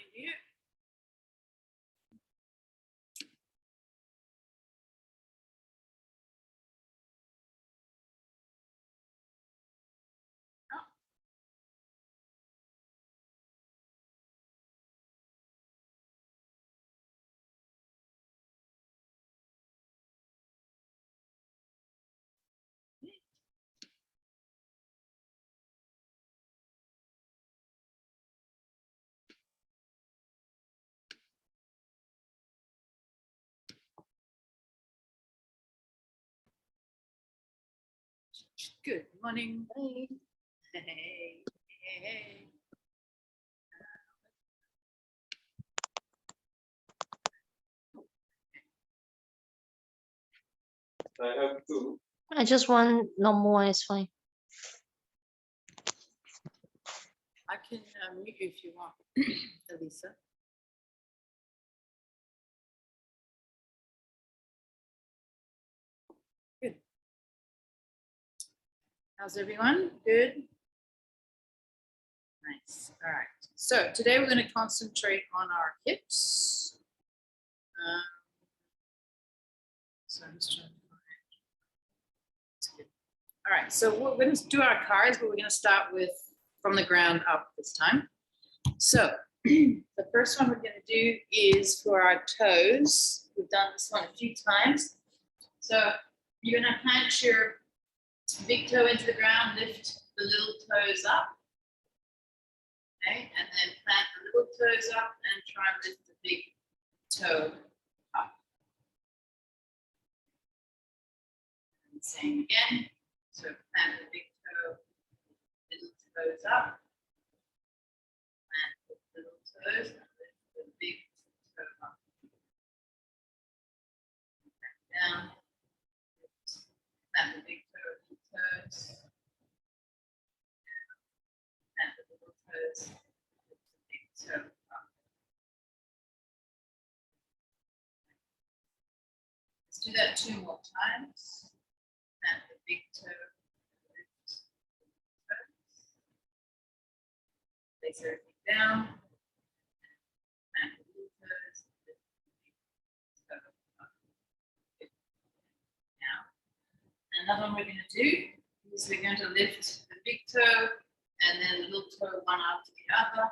morning to you. Good morning. Hey. Hey. Hey. I have two. I just want normal one is fine. I can mute you if you want, Elisa. Good. How's everyone? Good? Nice. All right. So today we're going to concentrate on our hips. So I'm just trying to find. That's good. All right. So we're going to do our cards, but we're going to start with from the ground up this time. So the first one we're going to do is for our toes. We've done this one a few times. So you're going to plant your big toe into the ground, lift the little toes up. Okay, and then plant the little toes up and try and lift the big toe up. And same again. So plant the big toe, little toes up. Plant the little toes and lift the big toe up. Back down. Plant the big toe, little toes. Plant the little toes, lift the big toe up. Let's do that 2 more times. Plant the big toe, lift the toes. Place everything down. Plant the little toes, lift the big toe up. Good. Now, another one we're going to do is we're going to lift the big toe and then the little toe one after the other.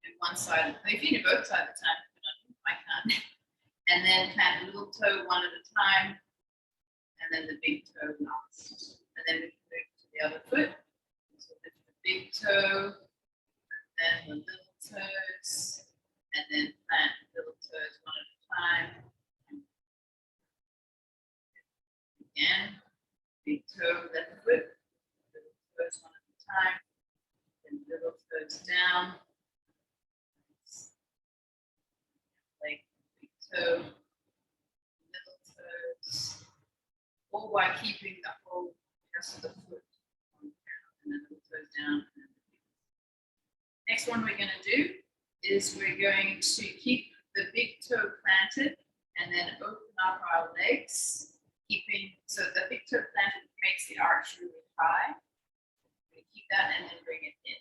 And one side, if you do both sides at the time, I can't. And then plant the little toe one at a time, and then the big toe last. And then we can move to the other foot. So lift the big toe, and then the little toes, and then plant the little toes one at a time. Again, big toe, left foot, little toes one at a time, then little toes down. Like big toe, little toes, all while keeping the whole rest of the foot on the ground, and then little toes down. And then the big. Next one we're going to do is we're going to keep the big toe planted and then open up our legs, keeping, so the big toe planted makes the arch really high. We keep that and then bring it in.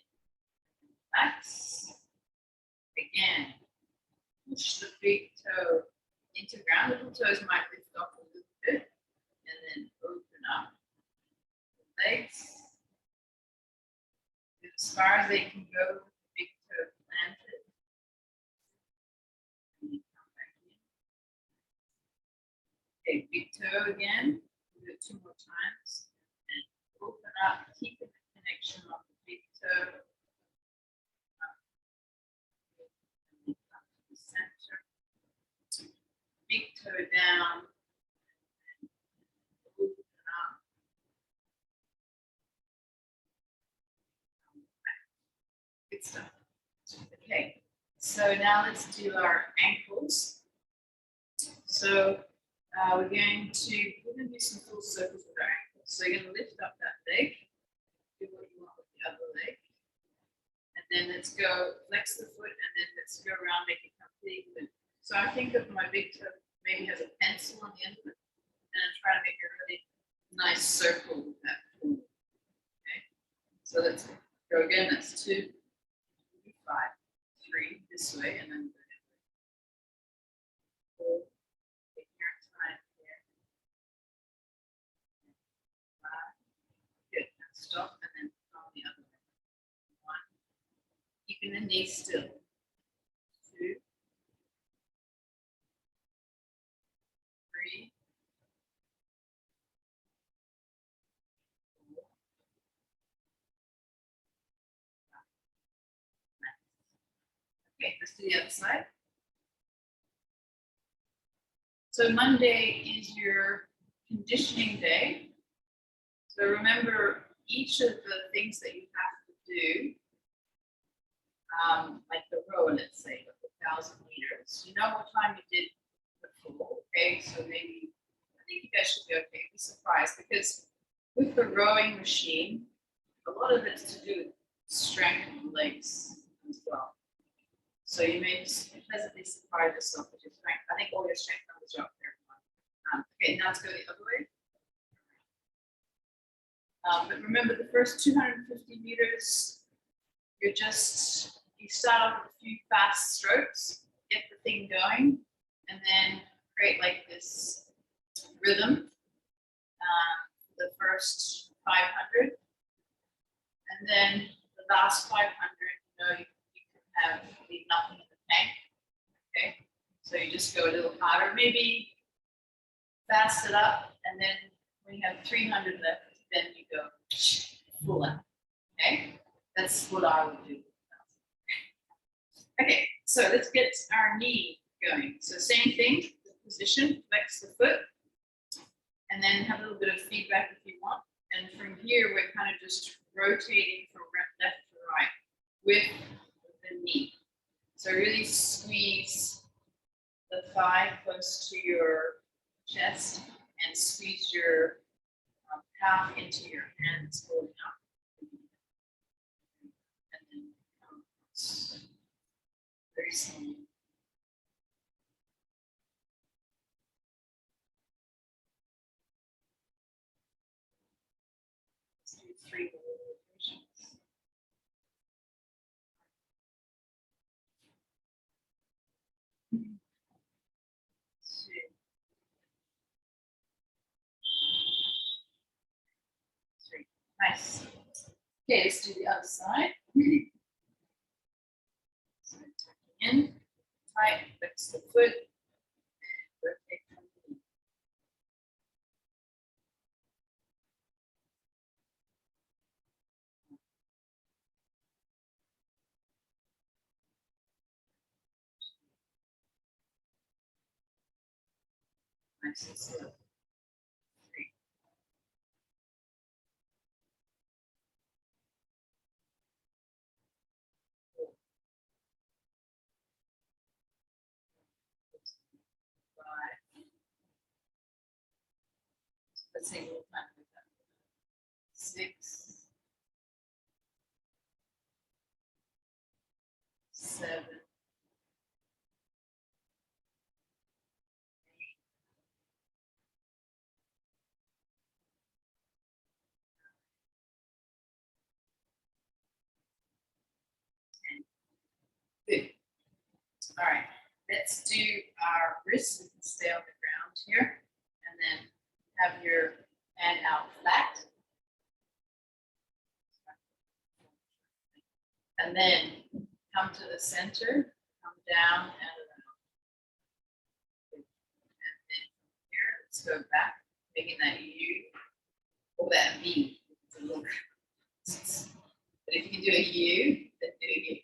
Relax. Again. Push the big toe into the ground. The little toes might lift off a little bit and then open up the legs as far as they can go with the big toe planted. And then come back in. Okay, big toe again. Do it 2 more times and open up, keeping the connection of the big toe. Center, big toe down, and open up. Good stuff. Okay, so now let's do our ankles. So we're going to do some full circles with our ankles. So you're going to lift up that leg, do what you want with the other leg. And then let's go flex the foot and then let's go around making a complete loop. So I think of my big toe maybe has a pencil on the end of it, and I'm trying to make a really nice circle with that tool. Okay, so let's go again. That's 2, 5, 3, this way and then pull it here, time here. Good. Now stop and then on the other way. 1. Keeping the knee still. 2. 3. 4. Okay, let's do the other side. So Monday is your conditioning day. So remember each of the things that you have to do, like the row, let's say, of 1,000 meters. You know what time you did before, okay? So maybe, I think you guys should be okay. Be surprised because with the rowing machine, a lot of it's to do with strength in the legs as well. So you may just pleasantly surprise yourself with your strength. I think all your strength numbers are up there. Okay, now let's go the other way. But remember the first 250 meters, you start off with a few fast strokes, get the thing going, and then create like this rhythm. The first 500, and then the last 500, you can leave nothing in the tank. Okay, so you just go a little harder, maybe fast it up, and then when you have 300 left, then you go full out. Okay, that's what I would do. Okay, so let's get our knee going. So same thing, the position, flex the foot, and then have a little bit of feedback if you want. And from here, we're kind of just rotating from left to right with the knee. So really squeeze the thigh close to your chest and squeeze your calf into your hands holding up. And then very slowly. Let's do 3 rotations. Nice. Okay, let's do the other side. So tucking in, tight, flex the foot, and rotate from the knee. Nice and slow. 3. 4. 5. Let's say we'll time with that. 6. 7. 8. Good. All right. Let's do our wrists. We can stay on the ground here, and then have your hand out flat. And then come to the center, come down and around. And then here, let's go back, making that U or that V. It's a little, but if you can do a U, then do a U.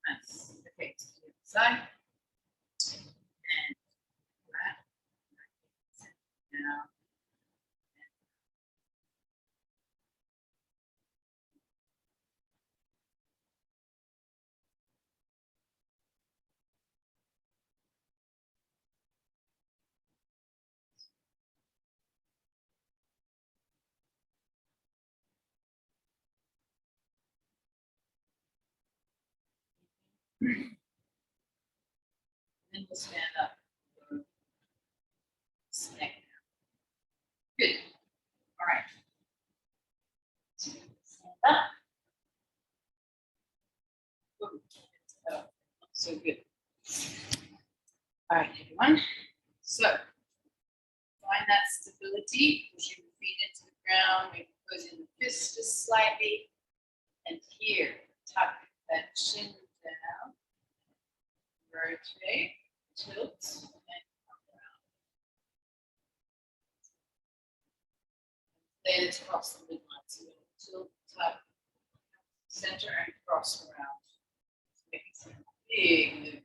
Nice. Okay, so to the other side. And flat. Now. Then we'll stand up. Neck down. Good. All right. Stand up. Ooh, so good. All right, everyone. So find that stability. Push your feet into the ground. Maybe pose in the fist just slightly. And here, tuck that chin down. Rotate, tilt, and come around. Then it's across the midline. So tilt, tuck, center, and cross around. Making some big moves here.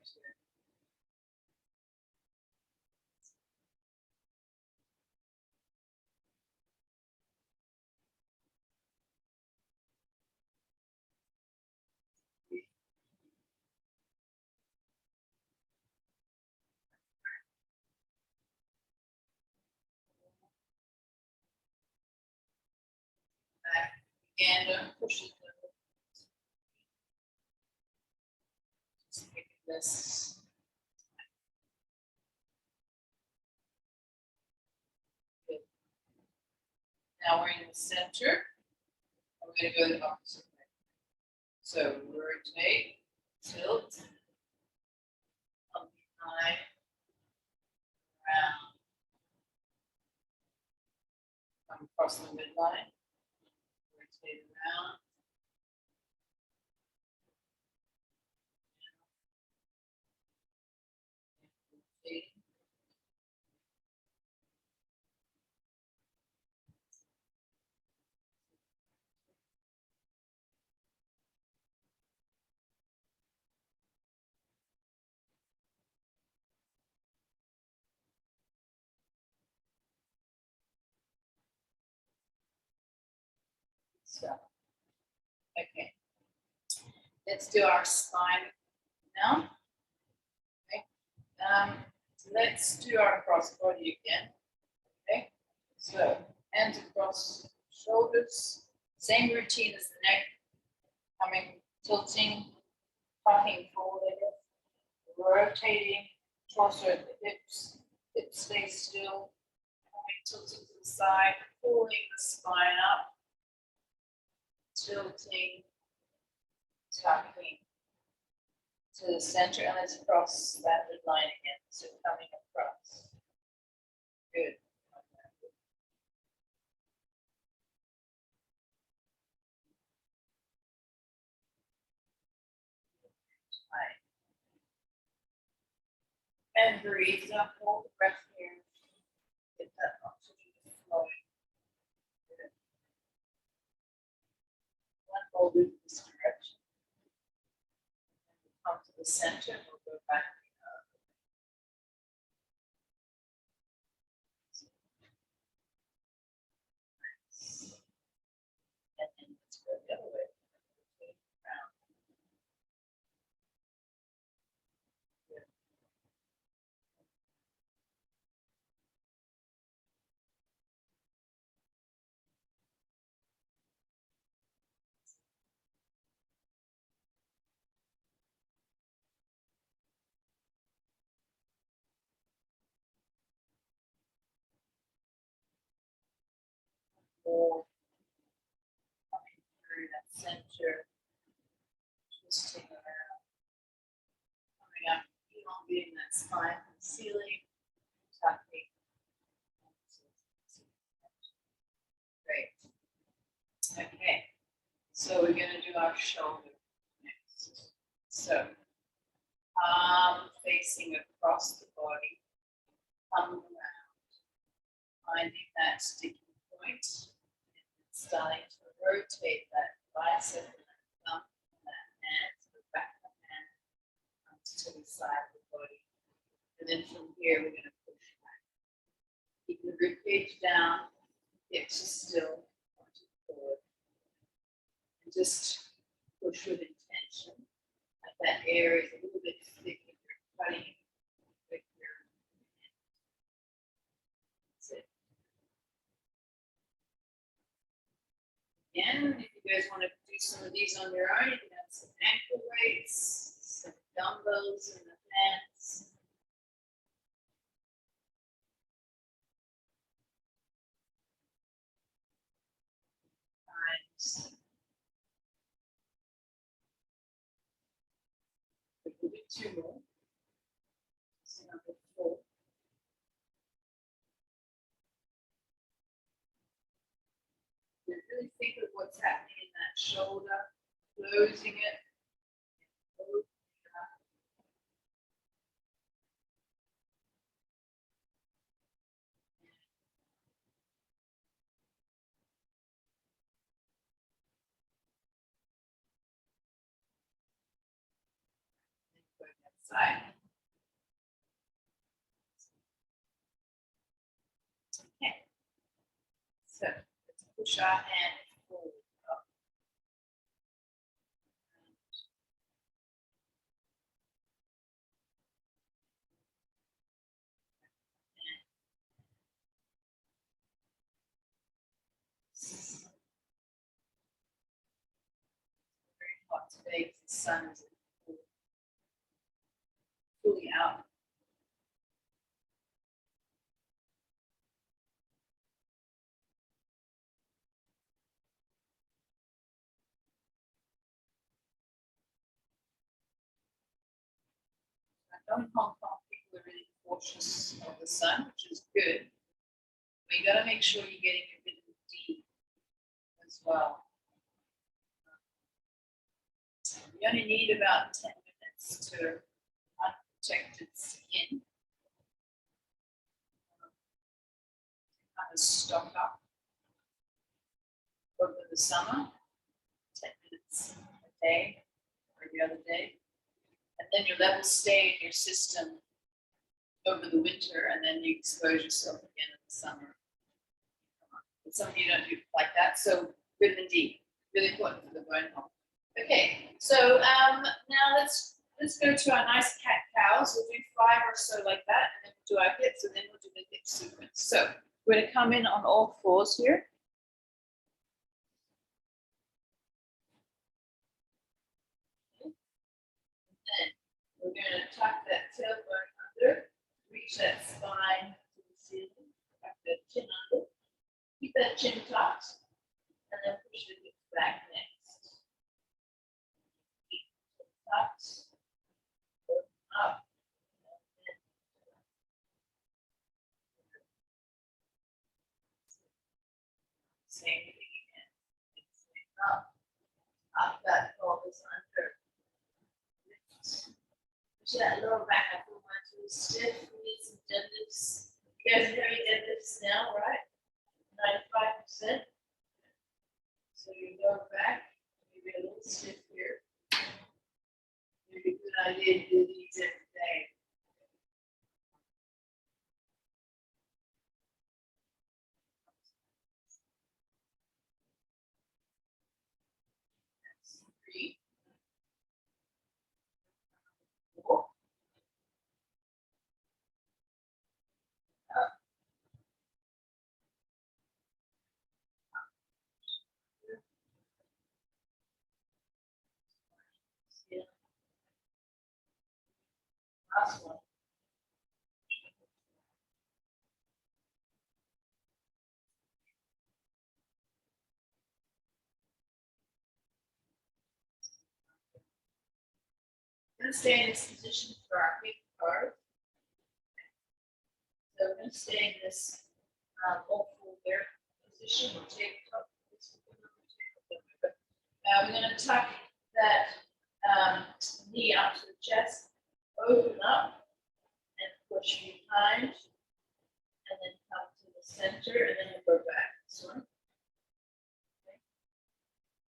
Back and push it. Just making this. Good. Now we're in the center. We're going to go the opposite way. So rotate, tilt, come behind, around, come across the midline, rotate around. Rotate. So, okay. Let's do our spine now. Okay. Let's do our cross body again. Okay. So hands across shoulders. Same routine as the neck. Coming, tilting, tucking forward, rotating, torso at the hips. Hips stay still. Coming, tilting to the side, pulling the spine up. Tilting, tucking to the center, and let's cross that midline again. So coming across. Good. And breathe. Now hold the breath here. Get that oxygen flowing. Good. One hold in this direction. Come to the center, and we'll go back. And then let's go the other way. Around. Good. More coming through that center, twisting around, coming up, elongating that spine from the ceiling, tucking. Great. Okay, so we're going to do our shoulder next. So, arm facing across the body, come around, finding that sticky point, and starting to rotate that bicep and that thumb and that hand to the back of the hand, comes to the side of the body. And then from here, we're going to push back. Keep the rib cage down, hips are still, pointed forward. And just push with intention. Like that air is a little bit thick if you're cutting with your hand. That's it. Again, if you guys want to do some of these on your own, you can have some ankle weights, some dumbbells in the hands. Nice. We'll do two more. So number 4. Really think of what's happening in that shoulder, closing it. Opening it up. And go that side. Okay. So let's push our hand forward. Up. Very hot today because the sun is fully out. I know in Hong Kong people are really cautious of the sun, which is good. But you got to make sure you're getting your vitamin D as well. You only need about 10 minutes to unprotected skin. Kind of stock up over the summer, 10 minutes a day or the other day. And then your levels stay in your system over the winter, and then you expose yourself again in the summer. But some of you don't do it like that, so vitamin D, really important for the bone health. Okay, so now let's go to our nice cat cows. We'll do 5 or so like that, and then we'll do our hips, and then we'll do the hip sequence. So we're going to come in on all 4s here. And we're going to tuck that tailbone under, reach that spine to the ceiling, tuck that chin under, keep that chin tucked, and then push the hips back next. Keep the chin tucked, open up, same thing again. Same up that pelvis under. Push that lower back up. We want to stiff, we need some deadlifts. You guys are doing deadlifts now, right? 95%. So you go back, maybe a little stiff here. Maybe a good idea to do these every day. That's 3, 4. Up. Yeah. Last one. We're going to stay in this position for our big card. So we're going to stay in this all there position. We'll take up this. We're going to tuck that knee up to the chest, open up, and push behind, and then come to the center, and then we'll go back. This one. Okay.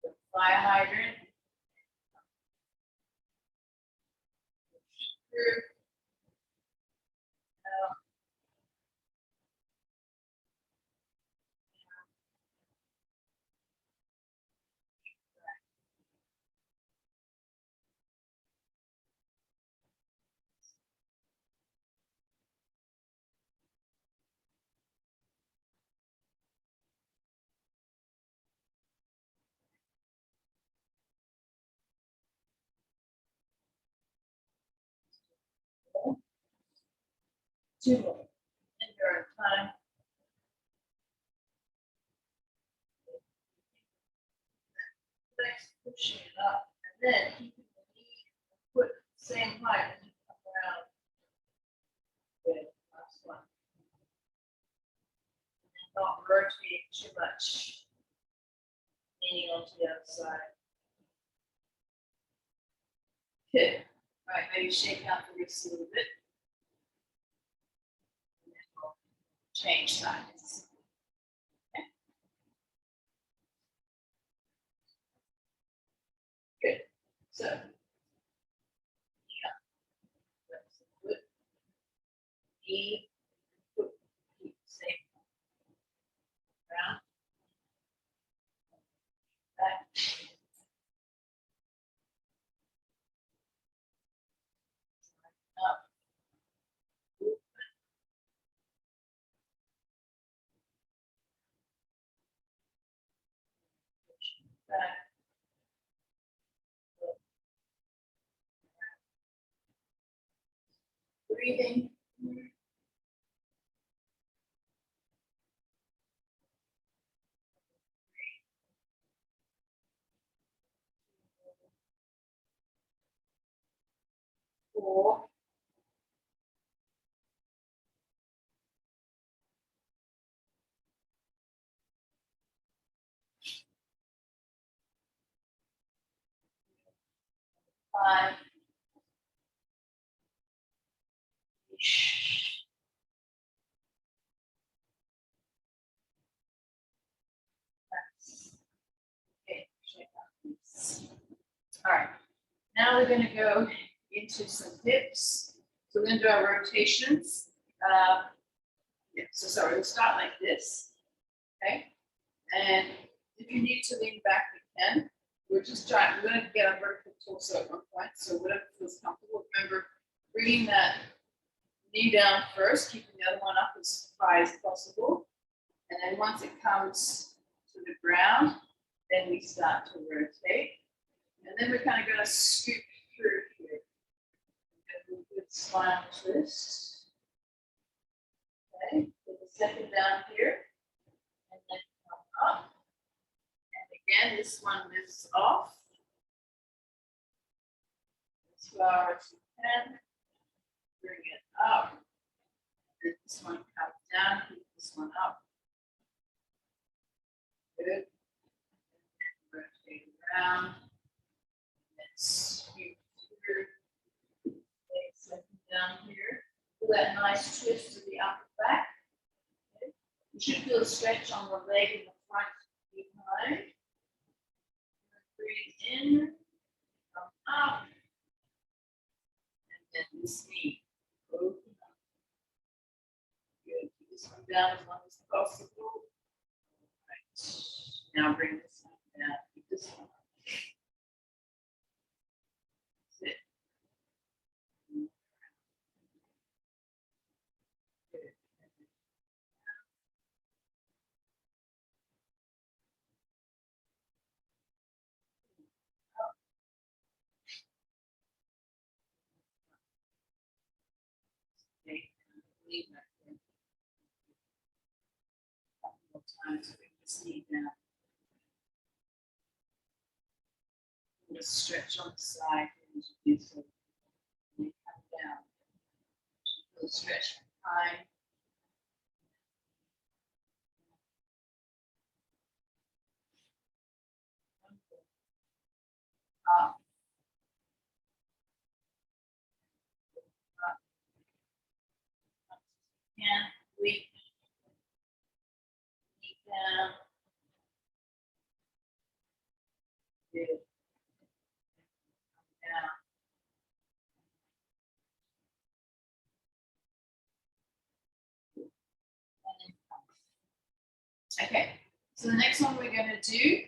The fire hydrant. Push through. Two more. In your own time. Next, pushing it up, and then keeping the knee foot same height as you come around. Good, last one. And not rotating too much. Leaning onto the other side. Good. All right, maybe shake out the wrist a little bit. And then we'll change sides. Okay. Good. So, yeah. That's the foot. Knee, foot, keep the same. Round. Back. Up. Movement. Back. Breathing. 4, 5, 6. Okay, check out this. All right, now we're going to go into some dips. So we're going to do our rotations. Yeah, so sorry, we'll start like this. Okay, and if you need to lean back, you can. We're going to get our vertical torso at one point. So whatever feels comfortable. Remember, bringing that knee down first, keeping the other one up as high as possible. And then once it comes to the ground, then we start to rotate. And then we're kind of going to scoop through here. A good spinal twist. Okay, put the second down here. And then come up. And again, this one lifts off. As far as you can. Bring it up. And this one comes down, keep this one up. Good. And rotate around. And then scoop through. Okay, second down here. Feel that nice twist to the upper back. Okay. You should feel a stretch on the leg in the front behind. Breathe in, come up. And then this knee. Open up. Good. Keep this one down as long as possible. Right. Now bring this one down. Keep this one up. That's it. Good. Okay. Leave that there. A couple more times. Bring this knee down. Just stretch on the side and do so. And you come down. Feel stretch behind. Up. Up. And we knee down. Good. Down. Okay, so the next one we're going to do,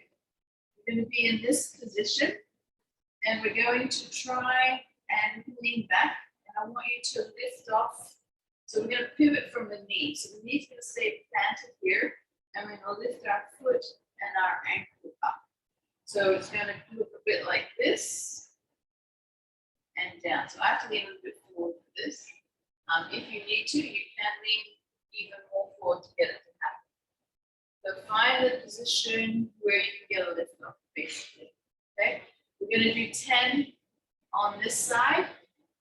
we're going to be in this position and we're going to try and lean back, and I want you to lift off. So we're going to pivot from the knee. So the knee's going to stay planted here and we're going to lift our foot and our ankle up. So it's going to look a bit like this and down. So I have to lean a little bit forward for this. If you need to, you can lean even more forward to get it to happen. So find the position where you can get a lift off, basically. Okay, we're going to do 10 on this side,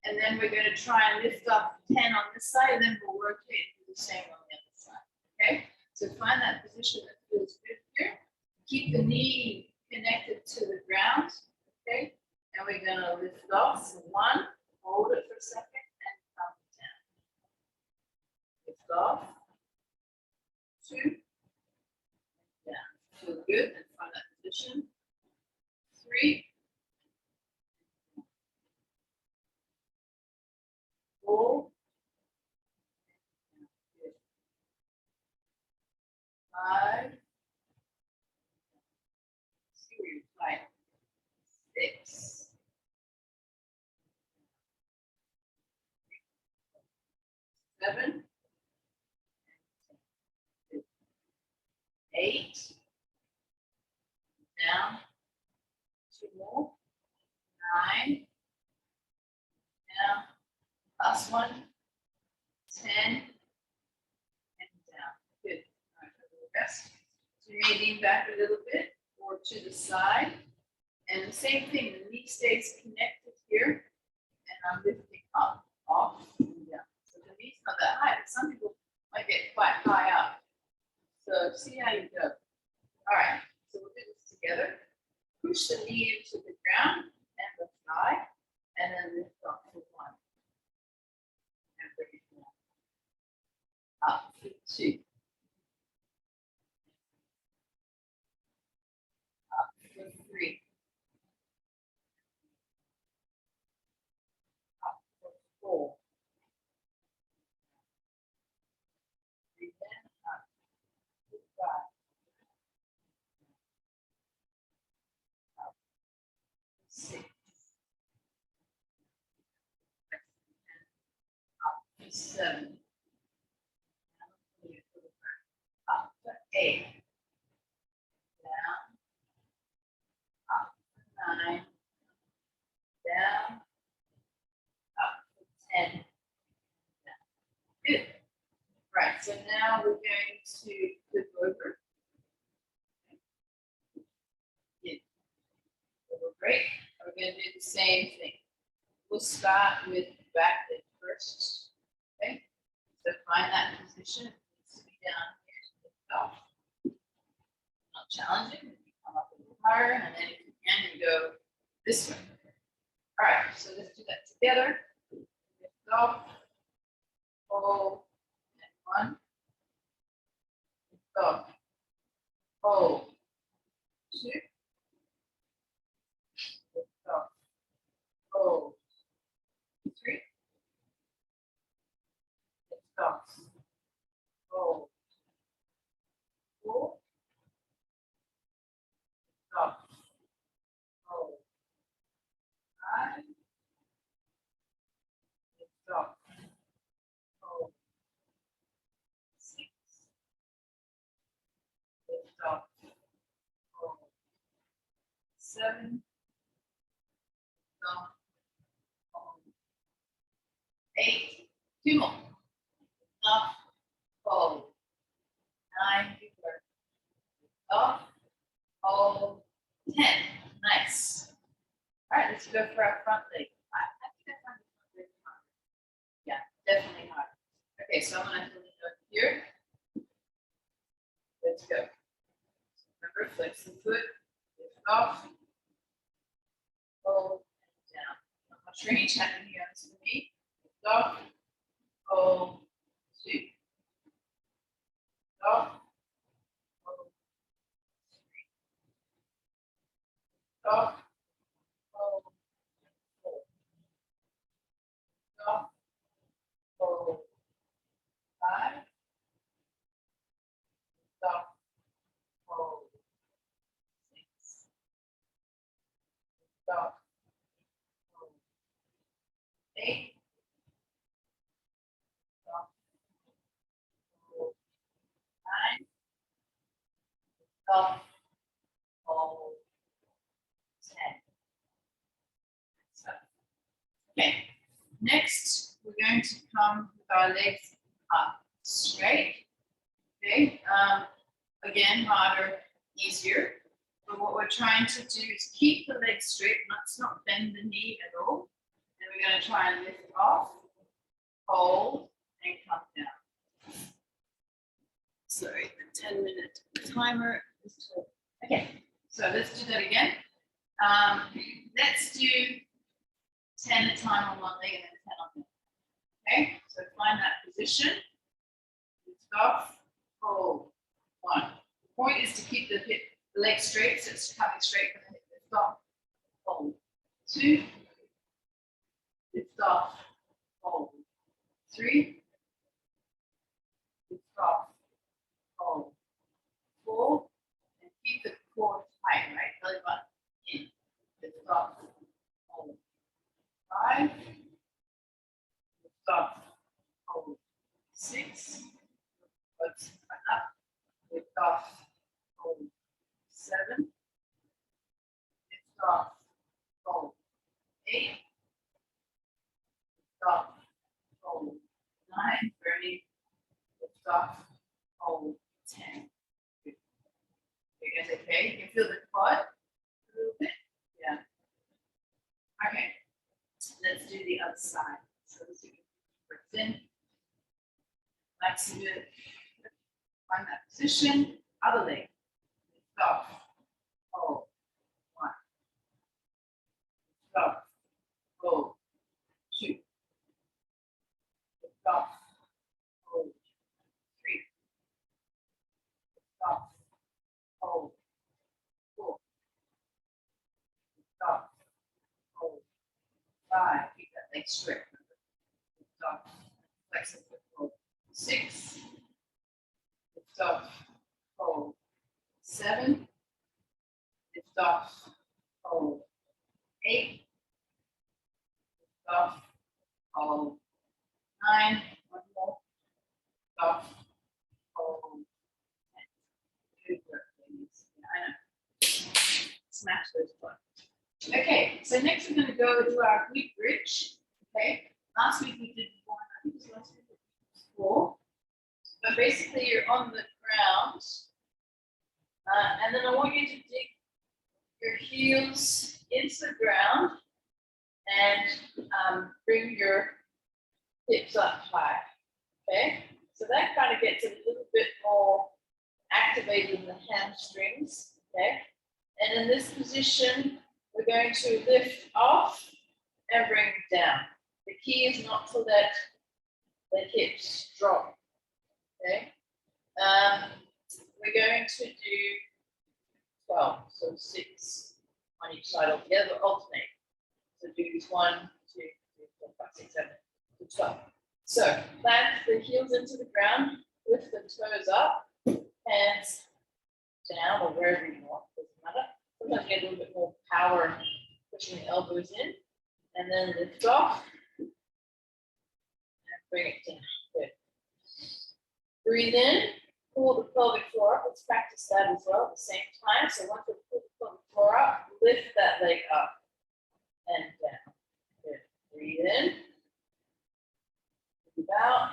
and then we're going to try and lift up 10 on this side, and then we'll rotate and do the same on the other side. Okay, so find that position that feels good here. Keep the knee connected to the ground. Okay, and we're going to lift off. So 1, hold it for a second, and come down. Lift off. 2, down. Feel good, and find that position. 3, 4, 5, 6, 7, 8, down, 2 more, 9, down, last one, 10, and down. Good. All right, a little rest. So you may lean back a little bit or to the side. And the same thing, the knee stays connected here, and I'm lifting up, off, and down. So the knee's not that high, but some people might get quite high up. So see how you go. All right, so we'll do this together. Push the knee into the ground and the thigh, and then lift up for 1. And bring it down. Up for 2. Up for 3. Up for 4. Breathe in, up for 5. Up for 6. Up for 7. Up for 8. Down. Up for 9. Down. Up for 10. Down. Good. Right, so now we're going to flip over. Good. Over break. We're going to do the same thing. We'll start with back leg first. Okay. So find that position. It needs to be down here to lift off. Not challenging. You come up a little higher, and then if you can, you go this way. All right, so let's do that together. Lift off. Hold. And 1. Lift off. Hold. 2. Lift off. Hold. 3. Lift off. Hold. 4. Lift off. Hold. 5. Lift off. Hold. 6. Lift off. Hold. 7. Lift off. Hold. 8. 2 more. Lift off. Hold. 9. Good work. Lift off. Hold. 10. Nice. All right, let's go for our front leg. I think I found the front leg hard. Yeah, definitely hard. Okay, so I'm gonna have to lean up here. Let's go. Remember, flex the foot, lift off, hold, and down. Not much range happening here on this knee. Lift off, hold, 2. Lift off, hold, 3. Lift off, hold, 4. Lift off, hold, 5. Lift off, hold, 6. Lift off, hold, 8. Lift off, hold, 9. Lift off, hold, 10. So, okay, next we're going going to come with our legs up straight. Okay, again, harder, easier. But what we're trying to do is keep the legs straight. Let's not bend the knee at all. And we're going to try and lift off, hold, and come down. Sorry, the 10-minute timer is to. Okay, so let's do that again. Let's do 10 at a time on one leg and then 10 on the other. Okay, so find that position. Lift off, hold. 1. The point is to keep the leg straight, so it's coming straight from the hip. Lift off, hold. 2. Lift off, hold. 3. Lift off, hold. 4. And keep the core tight, right? Belly button in. Lift off, hold. 5. Lift off, hold. 6. Let's up. Lift off, hold. 7. Lift off, hold. 8. Lift off, hold. 9. Ready. Lift off, hold. 10. Good. You guys okay? You can feel the quad a little bit? Yeah. Okay. Let's do the other side. So let's do breath in. Maximum. Find that position. Other leg. Lift off. Hold. 1. Lift off. Hold. 2. Lift off. Hold. 3. Lift off. Hold. 4. Lift off. Hold. 5. Keep that leg straight. Lift off. Flexible. Hold. 6. Lift off. Hold. 7. Lift off. Hold. 8. Lift off. Hold. 9. One more. Lift off. Hold. 10. Good work, ladies. Yeah, I know. Smash those buttons. Okay, so next we're going to go to our glute bridge. Okay, last week we did 1, I think it was last week we did 4. But basically you're on the ground. And then I want you to dig your heels into the ground and bring your hips up high. Okay, so that kind of gets a little bit more activated in the hamstrings. Okay, and in this position, we're going to lift off and bring down. The key is not to let the hips drop. Okay, we're going to do 12, so 6 on each side altogether, alternate. So do 1, 2, 3, 4, 5, 6, 7, 12. So plant the heels into the ground, lift the toes up, hands down or wherever you want, doesn't matter. Sometimes you get a little bit more power pushing the elbows in, and then lift off and bring it down. Good. Breathe in, pull the pelvic floor up. Let's practice that as well at the same time. So once we pull the pelvic floor up, lift that leg up and down. Good. Breathe in, breathe out,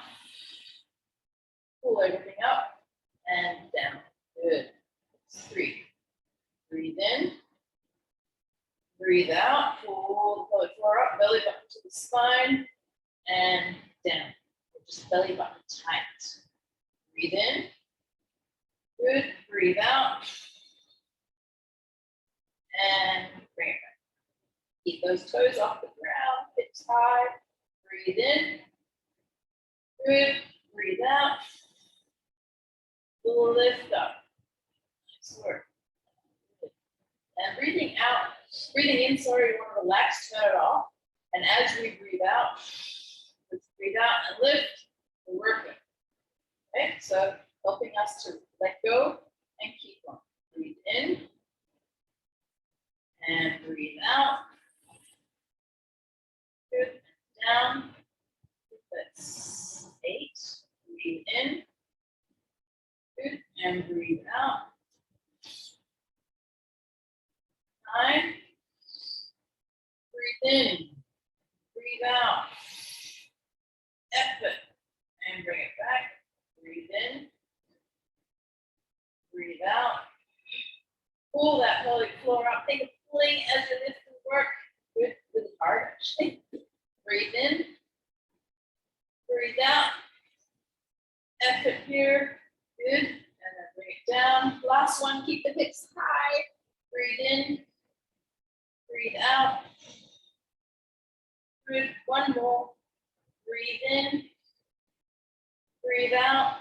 pull everything up and down. Good. 3. Breathe in, breathe out, pull the pelvic floor up, belly button to the spine, and down. Just belly button tight. Breathe in, good, breathe out, and bring it back. Keep those toes off the ground, hips high, breathe in, good, breathe out, lift up. Nice work. And breathing out, breathing in, sorry, you want to relax, turn it off. And as we breathe out, let's breathe out and lift, we're working. Okay, so helping us to let go and keep on. Breathe in and breathe out. Good, down. That's 8. Breathe in. Good, and breathe out. 9. Breathe in. Breathe out. pull that pelvic floor up. Think of pulling as you lift and work. Good, really hard actually. Breathe in. Breathe out. Effort here. Good. And then bring it down. Last one, keep the hips high. Breathe in. Breathe out. Good. One more. Breathe in. Breathe out.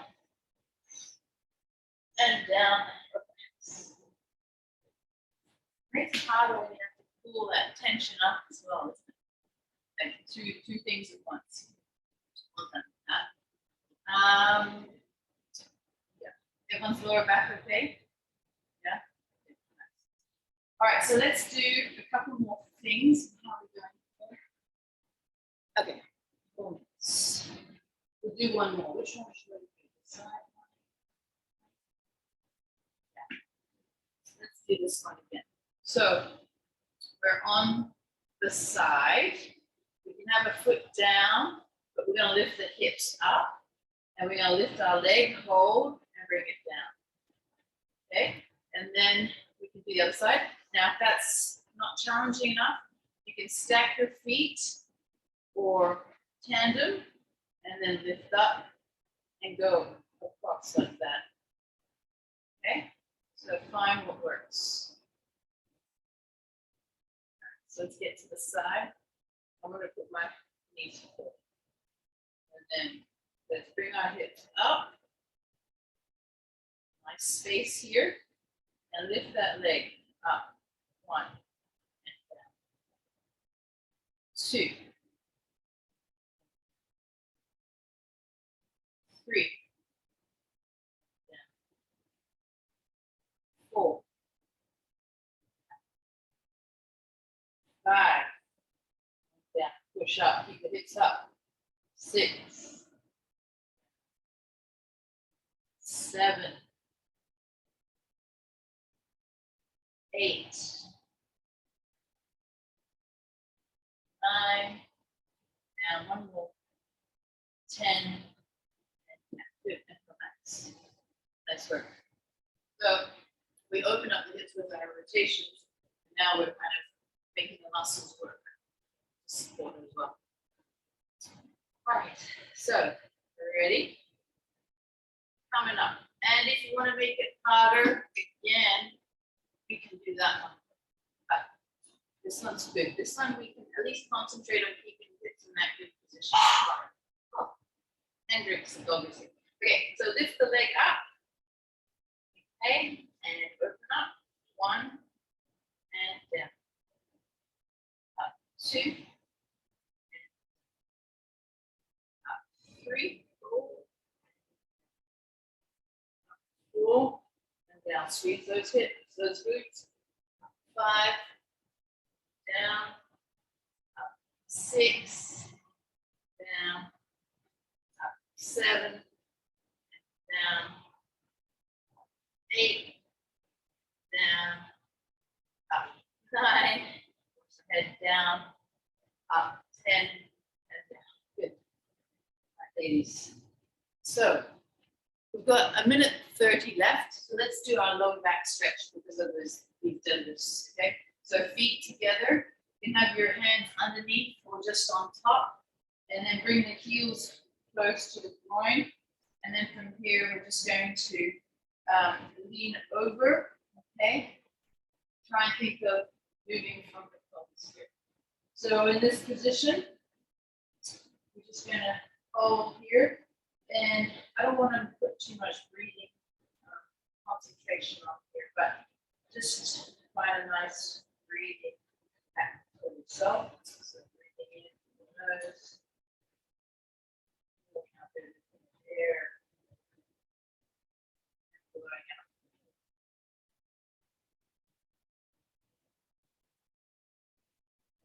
And down. Makes it harder when you have to pull that tension up as well, isn't it? Like two things at once. Well done with that. Yeah. Everyone's lower back okay? Yeah. All right, so let's do a couple more things. How are we going? Okay. 4 minutes. We'll do one more. Which one should we do? The side one? Yeah. Let's do this one again. So we're on the side. We can have a foot down, but we're going to lift the hips up. And we're going to lift our leg, hold, and bring it down. Okay? And then we can do the other side. Now, if that's not challenging enough, you can stack your feet or tandem and then lift up and go across like that. Okay? So find what works. So let's get to the side. I'm going to put my knees forward. And then let's bring our hips up. Nice space here. And lift that leg up. 1. And down. 2. 3. Down. 4. 5. Down. Push up. Keep the hips up. 6. 7. 8. 9. Down. One more. 10. And good. And relax. Nice work. So we open up the hips with our rotations. Now we're kind of making the muscles work. Support as well. All right. So ready? Coming up. And if you want to make it harder, again, we can do that one. But this one's good. This one we can at least concentrate on keeping hips in that good position. Oh. And drinks, obviously. Okay, so lift the leg up. Okay, and open up. 1 and down. Up 2. And up 3. 4 and down. Squeeze those hips, those glutes. 5 down. Up 6 down. Up 7 down. 8 down. Up 9. Head down. Up 10 and down. Good. All right, ladies. So we've got 1:30 left, so let's do our lower back stretch because of this. We've done this, okay? So feet together, you can have your hands underneath or just on top, and then bring the heels close to the groin. And then from here, we're just going to lean over, okay? Try and think of moving from the pelvis here. So in this position, we're just gonna hold here. And I don't want to put too much breathing concentration on here, but just find a nice breathing pattern for yourself. So breathing in through the nose, looking up into the air, and blowing out.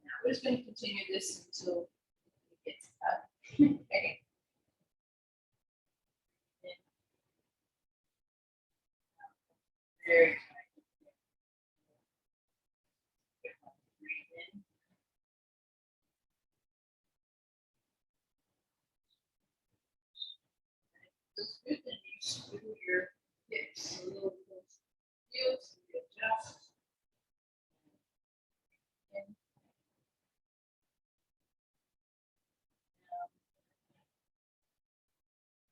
Now we're just going to continue this until it gets up. Okay. Very tight. Breathe in. Feels good, then you screw your hips a little closer. Feels, you adjust. in